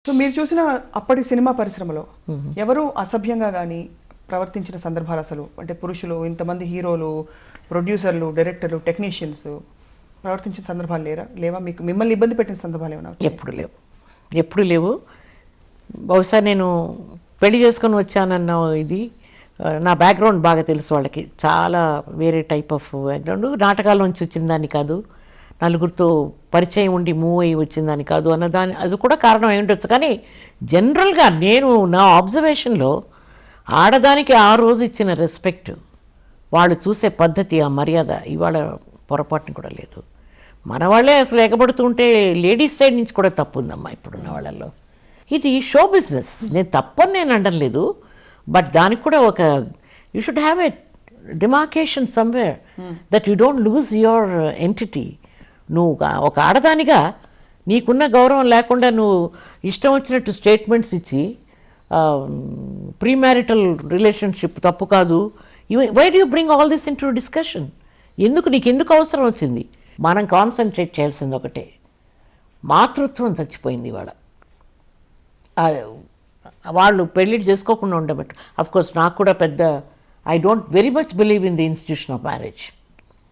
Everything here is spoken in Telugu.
సో మీరు చూసిన అప్పటి సినిమా పరిశ్రమలో ఎవరు అసభ్యంగా కానీ ప్రవర్తించిన సందర్భాలు అసలు అంటే పురుషులు ఇంతమంది హీరోలు ప్రొడ్యూసర్లు డైరెక్టర్లు టెక్నీషియన్స్ ప్రవర్తించిన సందర్భాలు లేవా మీకు మిమ్మల్ని ఇబ్బంది పెట్టిన సందర్భాలు ఏమైనా ఎప్పుడు లేవు బహుశా నేను పెళ్లి చేసుకొని వచ్చానన్న ఇది నా బ్యాక్గ్రౌండ్ బాగా తెలుసు వాళ్ళకి చాలా వేరే టైప్ ఆఫ్ బ్యాక్గ్రౌండ్ నాటకాల్లోంచి వచ్చిందాన్ని కాదు నలుగురితో పరిచయం ఉండి మూవ్ అయ్యి వచ్చిందని కాదు అన్నదాని అది కూడా కారణం అయి ఉండొచ్చు. కానీ జనరల్గా నేను నా ఆబ్జర్వేషన్లో ఆడదానికి ఆ రోజు ఇచ్చిన రెస్పెక్ట్ వాళ్ళు చూసే పద్ధతి ఆ మర్యాద ఇవాళ పొరపాటుని కూడా లేదు. మన వాళ్ళే అసలు ఎగబడుతుంటే లేడీస్ సైడ్ నుంచి కూడా తప్పు ఉందమ్మా ఇప్పుడున్న వాళ్ళల్లో. ఇది షో బిజినెస్, నేను తప్పని నేను అనలేదు, బట్ దానికి కూడా ఒక you should have a demarcation somewhere that you don't lose your entity. నువ్వు ఒక ఆడదానిగా నీకున్న గౌరవం లేకుండా నువ్వు ఇష్టం వచ్చినట్టు స్టేట్మెంట్స్ ఇచ్చి ప్రీ మ్యారిటల్ రిలేషన్షిప్ తప్పు కాదు, why do you bring all this into discussion? నీకు ఎందుకు అవసరం వచ్చింది? మనం కాన్సన్ట్రేట్ చేయాల్సింది ఒకటే, మాతృత్వం చచ్చిపోయింది ఇవాళ. వాళ్ళు పెళ్ళిళ్ళు చేసుకోకుండా ఉండబట్టి అఫ్కోర్స్ నాకు కూడా పెద్ద I don't very much believe in the institution of marriage.